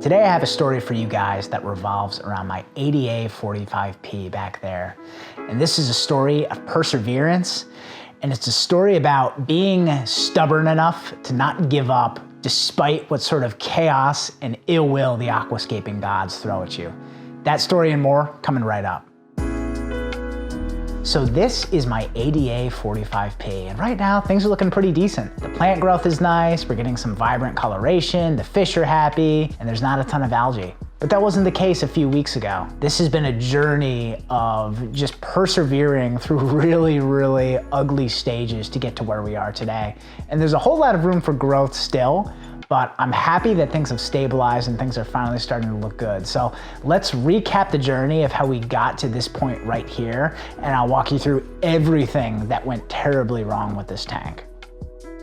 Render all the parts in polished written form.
Today I have a story for you guys that revolves around my ADA 45P back there. And this is a story of perseverance, and it's a story about being stubborn enough to not give up despite what sort of chaos and ill will the aquascaping gods throw at you. That story and more coming right up. So this is my ADA 45P, and right now things are looking pretty decent. The plant growth is nice, we're getting some vibrant coloration, the fish are happy, and there's not a ton of algae. But that wasn't the case a few weeks ago. This has been a journey of just persevering through really ugly stages to get to where we are today. And there's a whole lot of room for growth still, but I'm happy that things have stabilized and things are finally starting to look good. So let's recap the journey of how we got to this point right here, and I'll walk you through everything that went terribly wrong with this tank.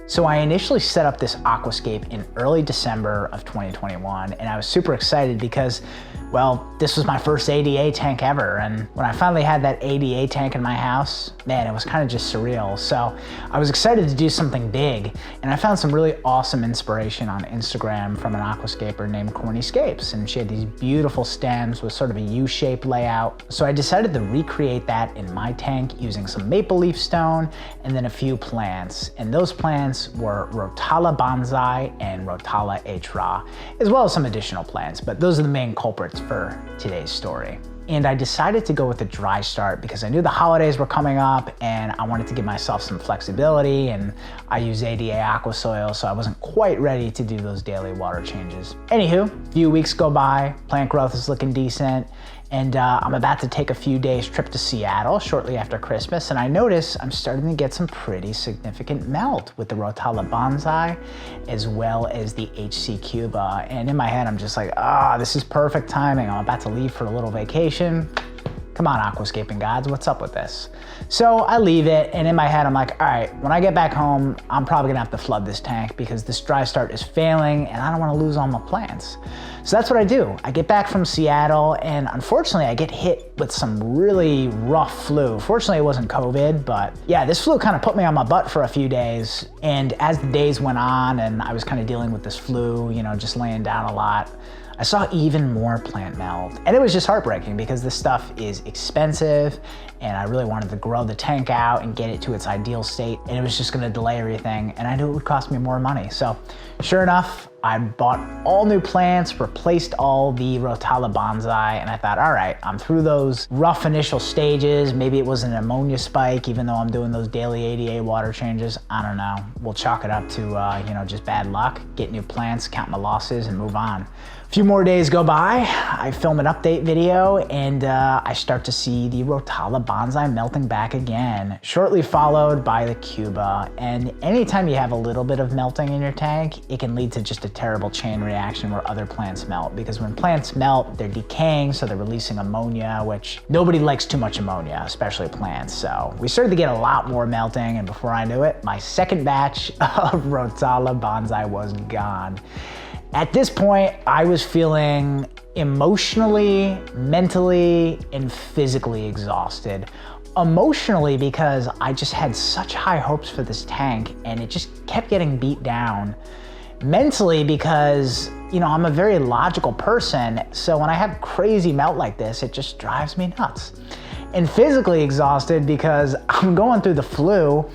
So I initially set up this aquascape in early December of 2021, and I was super excited because, well, this was my first ADA tank ever. And when I finally had that ADA tank in my house, man, it was kind of just surreal. So I was excited to do something big, and I found some really awesome inspiration on Instagram from an aquascaper named Cornyscapes, and she had these beautiful stems with sort of a U-shaped layout. So I decided to recreate that in my tank using some maple leaf stone and then a few plants. And those plants were Rotala bonsai and Rotala HRA, as well as some additional plants, but those are the main culprits for today's story. And I decided to go with a dry start because I knew the holidays were coming up and I wanted to give myself some flexibility, and I use ADA aqua soil, so I wasn't quite ready to do those daily water changes. Anywho, a few weeks go by, plant growth is looking decent, and I'm about to take a few days trip to Seattle shortly after Christmas, and I notice I'm starting to get some pretty significant melt with the Rotala bonsai as well as the HC Cuba. And in my head, I'm just like, this is perfect timing. I'm about to leave for a little vacation. Come on, aquascaping gods, what's up with this? So I leave it, and in my head, I'm like, all right, when I get back home, I'm probably gonna have to flood this tank because this dry start is failing and I don't wanna lose all my plants. So that's what I do. I get back from Seattle, and unfortunately, I get hit with some really rough flu. Fortunately, it wasn't COVID, but yeah, this flu kind of put me on my butt for a few days. And as the days went on and I was kind of dealing with this flu, you know, just laying down a lot, I saw even more plant melt. And it was just heartbreaking because this stuff is expensive and I really wanted to grow the tank out and get it to its ideal state, and it was just gonna delay everything, and I knew it would cost me more money. So sure enough, I bought all new plants, replaced all the Rotala bonsai, and I thought, all right, I'm through those rough initial stages. Maybe it was an ammonia spike, even though I'm doing those daily ADA water changes. I don't know. We'll chalk it up to just bad luck, get new plants, count my losses, and move on. A few more days go by, I film an update video, and I start to see the Rotala bonsai melting back again, shortly followed by the Cuba. And anytime you have a little bit of melting in your tank, it can lead to just a terrible chain reaction where other plants melt, because when plants melt, they're decaying, so they're releasing ammonia, which nobody likes too much ammonia, especially plants. So we started to get a lot more melting, and before I knew it, my second batch of Rotala bonsai was gone. At this point, I was feeling emotionally, mentally, and physically exhausted. Emotionally because I just had such high hopes for this tank and it just kept getting beat down. Mentally because, I'm a very logical person, so when I have crazy melt like this, it just drives me nuts. And physically exhausted because I'm going through the flu.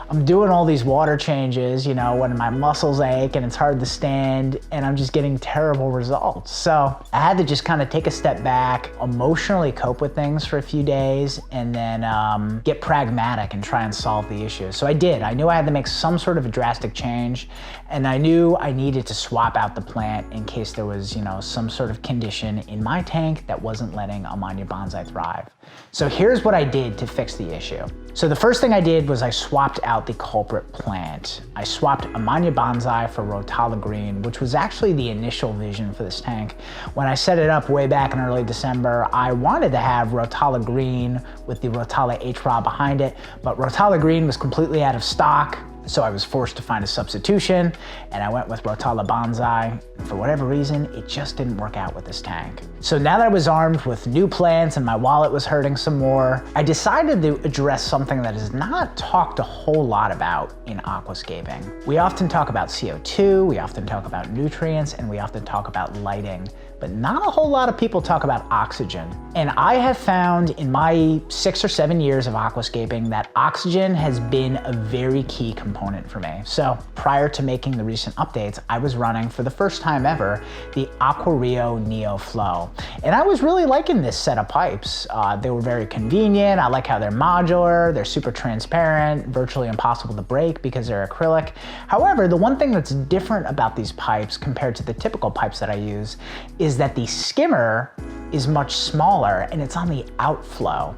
I'm doing all these water changes, when my muscles ache and it's hard to stand, and I'm just getting terrible results. So I had to just kind of take a step back, emotionally cope with things for a few days, and then get pragmatic and try and solve the issue. So I did. I knew I had to make some sort of a drastic change, and I knew I needed to swap out the plant in case there was, some sort of condition in my tank that wasn't letting Ammonia bonsai thrive. So here's what I did to fix the issue. So the first thing I did was I swapped out the culprit plant. I swapped Ammonia bonsai for Rotala green, which was actually the initial vision for this tank. When I set it up way back in early December, I wanted to have Rotala green with the Rotala HRA behind it, but Rotala green was completely out of stock. So I was forced to find a substitution, and I went with Rotala Bonsai. For whatever reason, it just didn't work out with this tank. So now that I was armed with new plants and my wallet was hurting some more, I decided to address something that is not talked a whole lot about in aquascaping. We often talk about CO2, we often talk about nutrients, and we often talk about lighting, but not a whole lot of people talk about oxygen. And I have found in my 6 or 7 years of aquascaping that oxygen has been a very key component for me. So prior to making the recent updates, I was running for the first time ever the AQUARIO Neo Flow. And I was really liking this set of pipes. They were very convenient. I like how they're modular, they're super transparent, virtually impossible to break because they're acrylic. However, the one thing that's different about these pipes compared to the typical pipes that I use is that the skimmer is much smaller and it's on the outflow.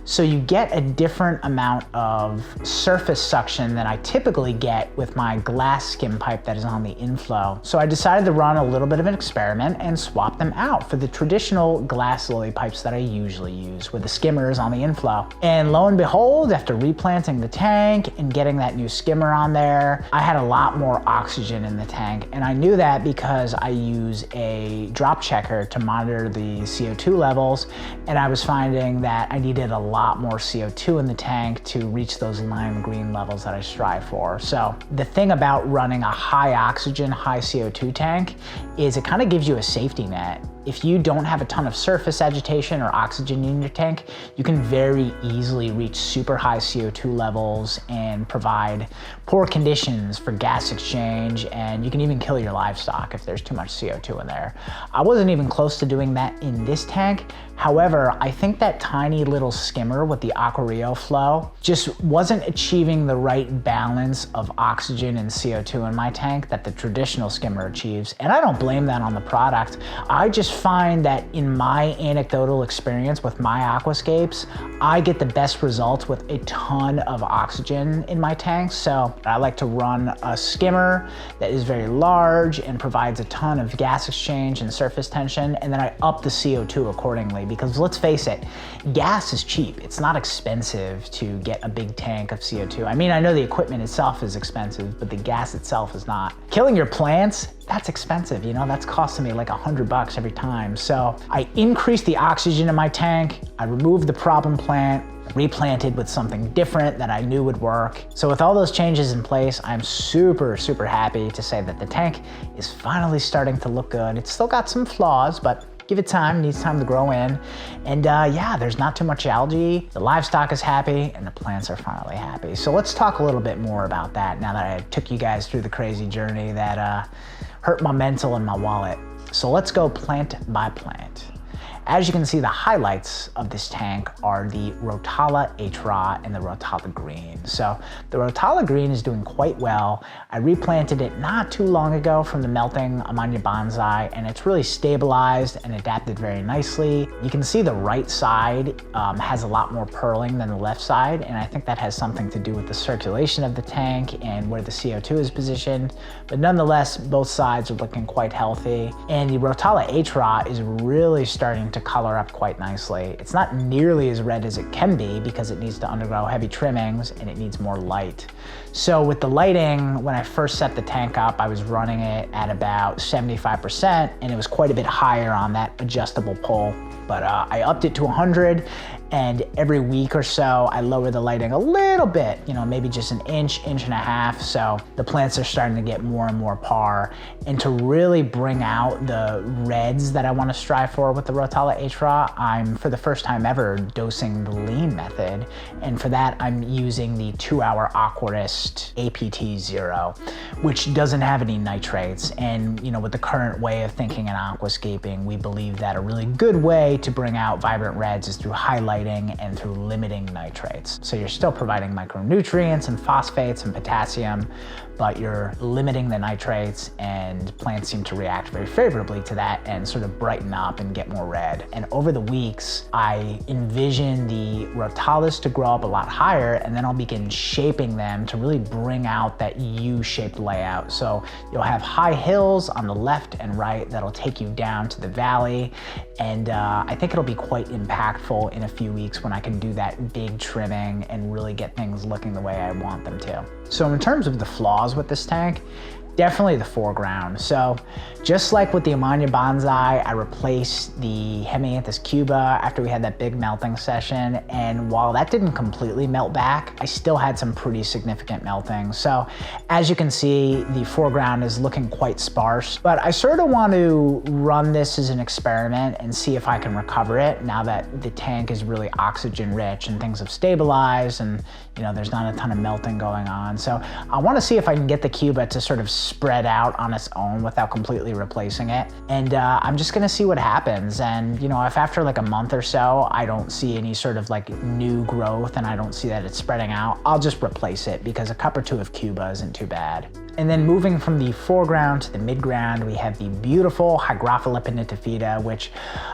So you get a different amount of surface suction than I typically get with my glass skim pipe that is on the inflow. So I decided to run a little bit of an experiment and swap them out for the traditional glass lily pipes that I usually use, with the skimmers on the inflow. And lo and behold, after replanting the tank and getting that new skimmer on there, I had a lot more oxygen in the tank. And I knew that because I use a drop checker to monitor the CO2 levels, and I was finding that I needed a lot more CO2 in the tank to reach those lime green levels that I strive for. So the thing about running a high oxygen, high CO2 tank is it kind of gives you a safety net. If you don't have a ton of surface agitation or oxygen in your tank, you can very easily reach super high CO2 levels and provide poor conditions for gas exchange, and you can even kill your livestock if there's too much CO2 in there. I wasn't even close to doing that in this tank. However, I think that tiny little skimmer with the AQUARIO flow just wasn't achieving the right balance of oxygen and CO2 in my tank that the traditional skimmer achieves. And I don't blame that on the product. I just find that in my anecdotal experience with my aquascapes, I get the best results with a ton of oxygen in my tanks. So I like to run a skimmer that is very large and provides a ton of gas exchange and surface tension, and then I up the CO2 accordingly, because let's face it, gas is cheap. It's not expensive to get a big tank of CO2. I mean, I know the equipment itself is expensive, but the gas itself is not. Killing your plants, that's expensive, you know, that's costing me like $100 every time. So I increased the oxygen in my tank, I removed the problem plant, replanted with something different that I knew would work. So with all those changes in place, I'm super, super happy to say that the tank is finally starting to look good. It's still got some flaws, but give it time, needs time to grow in. And yeah, there's not too much algae, the livestock is happy, and the plants are finally happy. So let's talk a little bit more about that now that I took you guys through the crazy journey that hurt my mental and my wallet. So let's go plant by plant. As you can see, the highlights of this tank are the Rotala HRA and the Rotala Green. So the Rotala Green is doing quite well. I replanted it not too long ago from the melting Amania bonsai, and it's really stabilized and adapted very nicely. You can see the right side has a lot more purling than the left side, and I think that has something to do with the circulation of the tank and where the CO2 is positioned. But nonetheless, both sides are looking quite healthy. And the Rotala HRA is really starting to color up quite nicely. It's not nearly as red as it can be because it needs to undergo heavy trimmings and it needs more light. So with the lighting, when I first set the tank up, I was running it at about 75%, and it was quite a bit higher on that adjustable pole. But I upped it to 100, and every week or so, I lower the lighting a little bit, you know, maybe just an inch, inch and a half. So the plants are starting to get more and more par. And to really bring out the reds that I want to strive for with the Rotala HRA, I'm, for the first time ever, dosing the lean method. And for that, I'm using the 2-hour Aquarist APT0, which doesn't have any nitrates. And, you know, with the current way of thinking in aquascaping, we believe that a really good way to bring out vibrant reds is through highlighting and through limiting nitrates. So you're still providing micronutrients and phosphates and potassium, but you're limiting the nitrates, and plants seem to react very favorably to that and sort of brighten up and get more red. And over the weeks, I envision the Rotalas to grow up a lot higher, and then I'll begin shaping them to really bring out that U-shaped layout. So you'll have high hills on the left and right that'll take you down to the valley, and I think it'll be quite impactful in a few few weeks when I can do that big trimming and really get things looking the way I want them to. So in terms of the flaws with this tank, definitely the foreground. So just like with the Amania Bonsai, I replaced the Hemianthus Cuba after we had that big melting session. And while that didn't completely melt back, I still had some pretty significant melting. So as you can see, the foreground is looking quite sparse, but I sort of want to run this as an experiment and see if I can recover it now that the tank is really oxygen rich and things have stabilized and there's not a ton of melting going on. So I want to see if I can get the Cuba to sort of spread out on its own without completely replacing it. And I'm just gonna see what happens. And if after like a month or so, I don't see any sort of like new growth and I don't see that it's spreading out, I'll just replace it because a cup or two of Cuba isn't too bad. And then moving from the foreground to the midground, we have the beautiful Hygrophila pinnatifida, which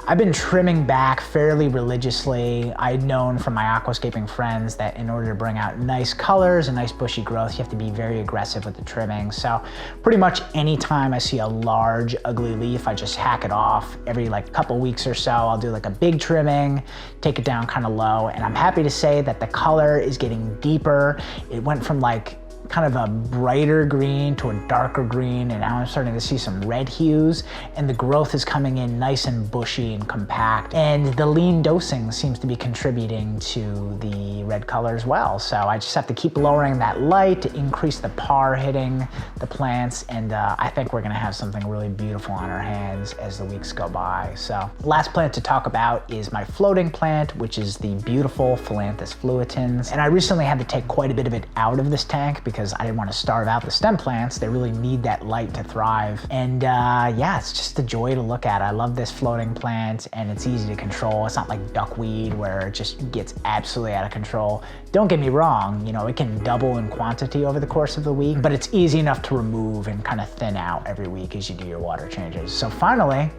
I've been trimming back fairly religiously. I'd known from my aquascaping friends that in order to bring out nice colors and nice bushy growth, you have to be very aggressive with the trimming. So pretty much anytime I see a large, ugly leaf, I just hack it off. Every like couple weeks or so, I'll do like a big trimming, take it down kind of low. And I'm happy to say that the color is getting deeper. It went from like kind of a brighter green to a darker green, and now I'm starting to see some red hues, and the growth is coming in nice and bushy and compact, and the lean dosing seems to be contributing to the red color as well. So I just have to keep lowering that light to increase the PAR hitting the plants, and I think we're gonna have something really beautiful on our hands as the weeks go by. So last plant to talk about is my floating plant, which is the beautiful Phyllanthus fluitans, and I recently had to take quite a bit of it out of this tank because I didn't want to starve out the stem plants. They really need that light to thrive. And yeah, it's just a joy to look at. I love this floating plant and it's easy to control. It's not like duckweed where it just gets absolutely out of control. Don't get me wrong, it can double in quantity over the course of the week, but it's easy enough to remove and kind of thin out every week as you do your water changes. So finally,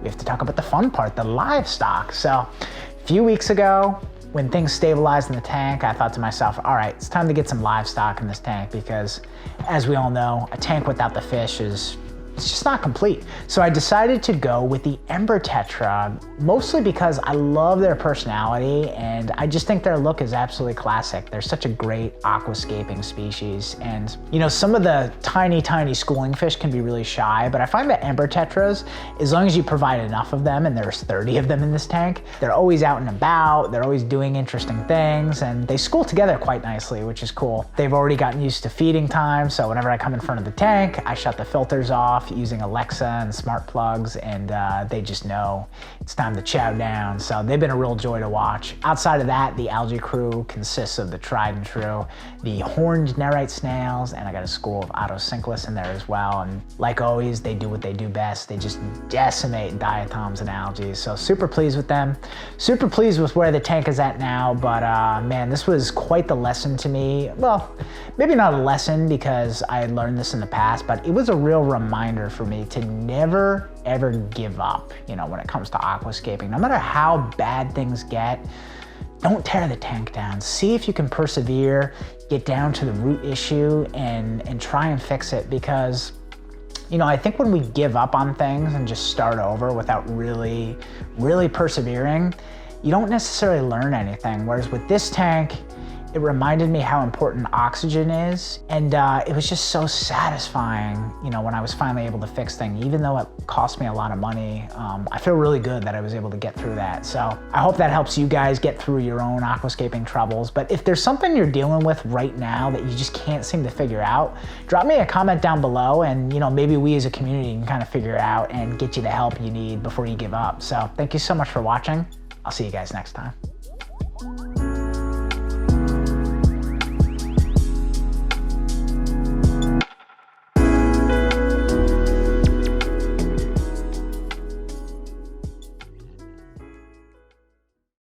we have to talk about the fun part, the livestock. So a few weeks ago, when things stabilized in the tank, I thought to myself, all right, it's time to get some livestock in this tank because as we all know, a tank without the fish it's just not complete. So I decided to go with the Ember Tetra, mostly because I love their personality and I just think their look is absolutely classic. They're such a great aquascaping species. And some of the tiny schooling fish can be really shy, but I find that Ember Tetras, as long as you provide enough of them, and there's 30 of them in this tank, they're always out and about, they're always doing interesting things, and they school together quite nicely, which is cool. They've already gotten used to feeding time, so whenever I come in front of the tank, I shut the filters off using Alexa and smart plugs, and they just know it's time to chow down. So they've been a real joy to watch. Outside of that, the algae crew consists of the tried and true, the horned nerite snails, and I got a school of Otocinclus in there as well. And like always, they do what they do best. They just decimate diatoms and algae. So super pleased with them. Super pleased with where the tank is at now, but man, this was quite the lesson to me. Well, maybe not a lesson because I had learned this in the past, but it was a real reminder for me to never ever give up, when it comes to aquascaping. No matter how bad things get, don't tear the tank down. See if you can persevere, get down to the root issue and try and fix it, because I think when we give up on things and just start over without really persevering, you don't necessarily learn anything. Whereas with this tank, it reminded me how important oxygen is, and it was just so satisfying, when I was finally able to fix things. Even though it cost me a lot of money, I feel really good that I was able to get through that. So I hope that helps you guys get through your own aquascaping troubles. But if there's something you're dealing with right now that you just can't seem to figure out, drop me a comment down below, and maybe we as a community can kind of figure it out and get you the help you need before you give up. So thank you so much for watching. I'll see you guys next time.